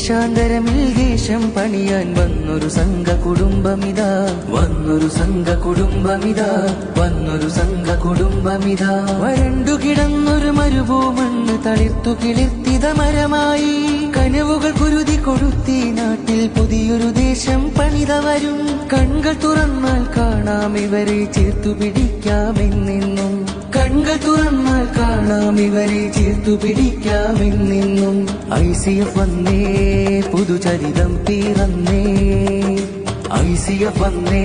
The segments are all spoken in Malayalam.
ദേശാന്തരമിൽ ദേശം പണിയാൻ വന്നൊരു സംഘ കുടുംബമിതാ, വന്നൊരു സംഘ കുടുംബമിതാ, വന്നൊരു സംഘ കുടുംബമിതാ. വരണ്ടു കിടന്നൊരു മരുഭൂമണ്ണ് തളിർത്തു കിളിർത്തിത മരമായി, കനവുകൾ കുരുതി കൊടുത്തി നാട്ടിൽ പുതിയൊരു ദേശം പണിതവരും. കൺകൾ തുറന്നാൽ കാണാം ഇവരെ ചേർത്തു പിടിക്കാമെന്നെന്നും, കൺകൾ തുറന്നാൽ കാണാം ഇവരെ ചേർത്തു പിടിക്കാമെന്നെന്നും. ICF വന്നേ പുതുചരിതം പിറന്നേ, ICF വന്നേ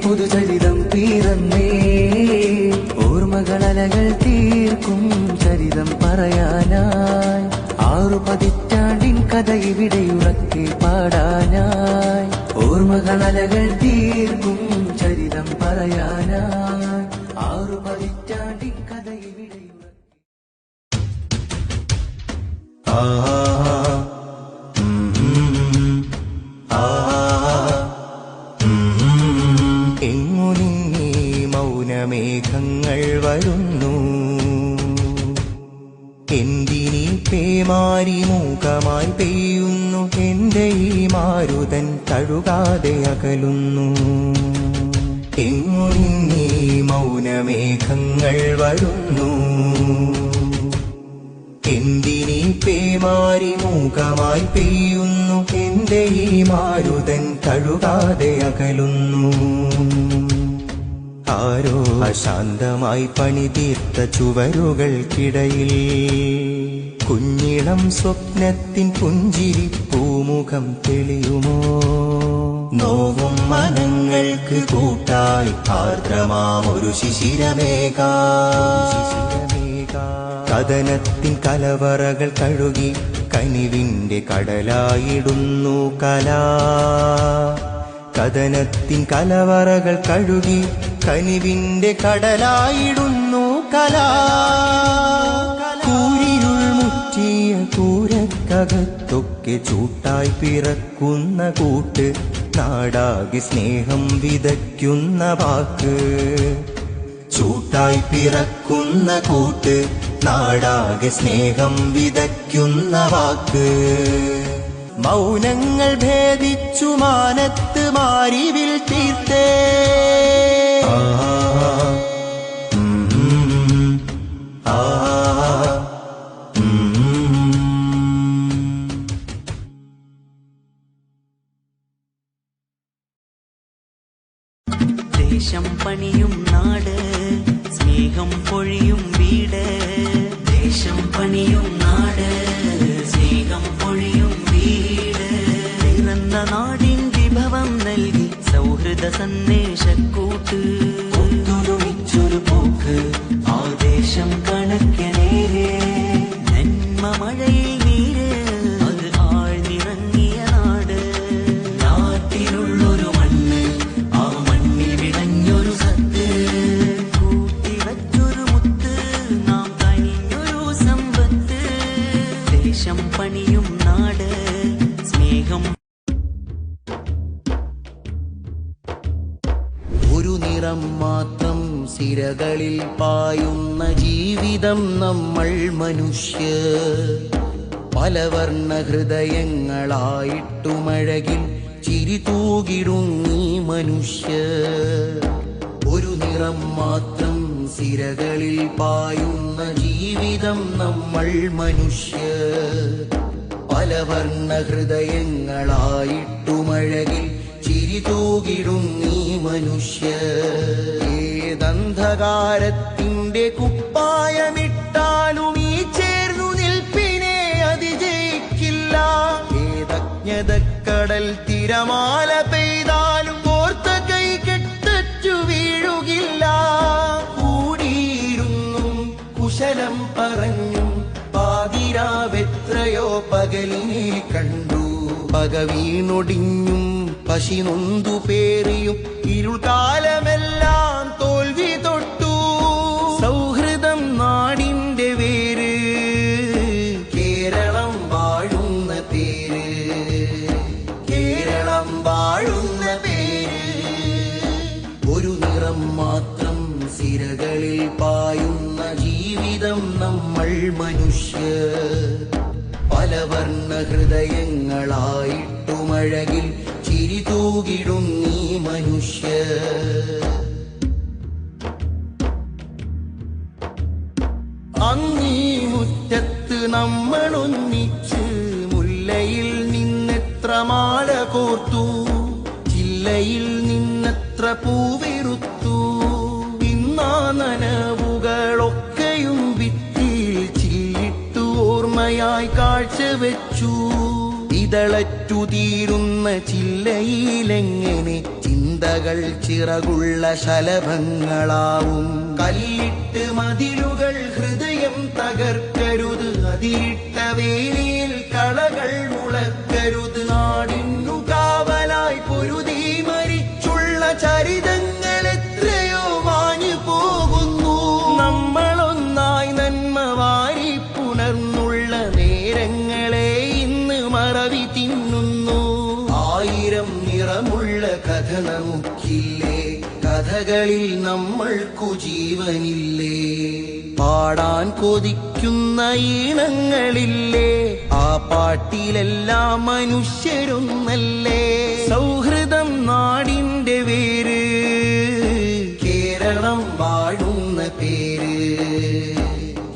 പുതുചരിതം പിറന്നേ. ഓർമ്മകളലകൾ തീർക്കും ചരിതം പറയാനായി, 6 പതിറ്റാണ്ടിൻ കഥ ഇവിടെ ഉറക്കെ പാടാനായി. ഓർമ്മകളലകൾ തീർക്കും ചരിതം പറയാനായി, 6 പതിറ്റാണ്ടിൻ കഥ ഇവിടെ എങ്ങുനിന്നീ മൗനമേഘങ്ങൾ വരുന്നു, എന്തിനീ പേമാരി മൂകമായി പെയ്യുന്നു. എന്റെ ഈ മാരുതൻ തഴുകാതെ അകലുന്നു. എങ്ങുനിന്നീ മൗനമേഘങ്ങൾ വരുന്നു, എന്തിനീ പേമാരി മൂകമായി പെയ്യുന്നു. എന്റെ ഈ മാരുതൻ തഴുകാതെ അകലുന്നു. ആരോ അശാന്തമായി പണിതീർത്ത ചുവരുകൾക്കിടയിൽ കുഞ്ഞിളം സ്വപ്നത്തിൻ പുഞ്ചിരി പൂമുഖം തെളിയുമോ? നോവും മനങ്ങൾക്ക് കൂട്ടായി ആർദ്രമാമൊരു ശിശിരമേകാ, കഥനത്തിൻ കലവറകൾ കഴുകി കനിവിന്റെ കടലായിടുന്നു കലാ. കഥനത്തിൻ കലവറകൾ കഴുകി കനിവിന്റെ കടലായിടുന്നു കലാ. കൂരിരുൾ മുറ്റിയ കൂരക്കകത്തൊക്കെ ചൂട്ടായി പിറക്കുന്ന കൂട്ട്, നാടാകെ സ്നേഹം വിതയ്ക്കുന്ന വാക്ക്. ചൂട്ടായി പിറക്കുന്ന കൂട്ട്, നാടാകെ സ്നേഹം വിതയ്ക്കുന്ന വാക്ക്. മൗനങ്ങൾ ഭേദിച്ചു മാനത്ത് മാരിവിൽ തീർത്തേ. ദേശം പണിയും നാട്, സ്നേഹം പൊഴിയും വീട്. ദേശം പണിയും നാട്, സ്നേഹം പൊഴിയും വീട്. പിറന്ന നാടിൻ വിഭവം നൽകി സൗഹൃദ സന്ദേശക്കൂട്ട്. ഒത്തൊരുമിച്ചൊരു പോക്ക് ആ ദേശം കണക്കനേരെ. നന്മ മഴയിൽ നീര്, അത് ആഴ്ന്നിറങ്ങിയ നാട്. നാട്ടിലുള്ളൊരു മണ്ണ്, ആ മണ്ണിൽ വിളഞ്ഞൊരു സത്ത്. കൂട്ടിവച്ചൊരു മുത്ത്, നാം കനിഞ്ഞൊരു സമ്പത്ത്. ദേശം പണിയും നാട്, സ്നേഹം. ഒരു നിറം മാത്രം സിരകളിൽ പായുന്ന ജീവിതം നമ്മൾ മനുഷ്യർ. പലവർണ്ണ ഹൃദയങ്ങളായിട്ടുമഴകിൽ ചിരി തൂകിടുന്നീ മനുഷ്യർ. ഒരു നിറം മാത്രം സിരകളിൽ പായുന്ന ജീവിതം നമ്മൾ മനുഷ്യർ. പലവർണ്ണ ഹൃദയങ്ങളായിട്ടുമഴകിൽ ചിരി തൂകിടുന്നീ മനുഷ്യർ. ഏതന്ധകാരത്തിന്റെ കുപ്പായമിട്ടാലും ഈ ചേർന്നു നിൽപ്പിനെ അതിജയിക്കില്ല. ഏതജ്ഞതക്കടൽ തിരമാല പെയ്താലും ഓർത്ത കൈ കെട്ടച്ചു വീഴുകില്ല. കൂടിയിരുന്നും കുശലം പറഞ്ഞും പാതിരാവെത്രയോ പകലിനെ കണ്ടു. പക വീണൊടിഞ്ഞും പശി നൊന്തു പേറിയും ഇരുൾക്കാലമെല്ലാം തോൽവി തൊട്ടു. സൗഹൃദം നാടിന്റെ വേര്, കേരളം വാഴുന്ന പേര്. കേരളം വാഴുന്ന പേര്. ഒരു നിറം മാത്രം സിരകളിൽ പായുന്ന ജീവിതം നമ്മൾ മനുഷ്യർ. പലവർണ്ണ ഹൃദയങ്ങളായിട്ടുമഴകിൽ ചിരി തൂകിടും നീ മനുഷ്യ. അങ്ങീ മുറ്റത്ത് നമ്മളൊന്നിച്ച് മുല്ലയിൽ നിന്നെത്ര മാല കോർത്തു, ചില്ലയിൽ നിന്നെത്ര പൂവിറുത്തു. ഇന്നാ നനവുകളൊക്കെയും ഭിത്തിയിൽ ചില്ലിട്ടു ഓർമ്മയായി കാഴ്ചവെച്ചു. ഇതളറ്റു തീരുന്ന ചില്ലയിലെങ്ങനെ ചിന്തകൾ ചിറകുള്ള ശലഭങ്ങളാവും. കല്ലിട്ട് മതിലുകൾ ഹൃദയം തകർക്കരുത്, അതിരിട്ട വേലിയിൽ കളകൾ മുളക്കരുത്. നാടിന്നു കാവലായി പൊരുതി മരിച്ചുള്ള ചരിതങ്ങൾ എത്രയോ മാഞ്ഞു പോകുന്നു. നമ്മളൊന്നായി നന്മ വാരി പുണർന്നുള്ള നേരങ്ങളെ ഇന്ന് മറവി തിന്നുന്നു. 1000 നിറമുള്ള കഥ നമുക്കില്ലേ, കഥകളിൽ നമ്മൾക്കു ജീവനില്ലേ. പാടാൻ കൊതിക്കുന്ന ഈണങ്ങളില്ലേ, ആ പാട്ടിലെല്ലാം മനുഷ്യരൊന്നല്ലേ. സൗഹൃദം നാടിന്റെ വേര്, കേരളം വാഴുന്ന പേര്,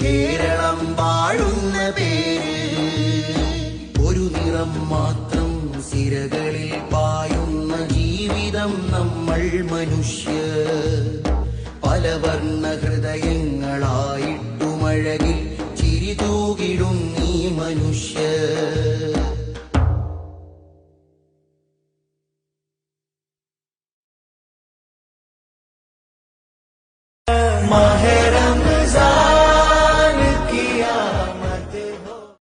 കേരളം വാഴുന്ന പേര്. ഒരു നിറം മാത്രം സിരകളിൽ പായുന്ന ജീവിതം നമ്മൾ മനുഷ്യർ. പലവർണ്ണ ഹൃദയങ്ങളായിട്ടുമഴകിൽ ചിരി തൂകിടും നീ മനുഷ്യ.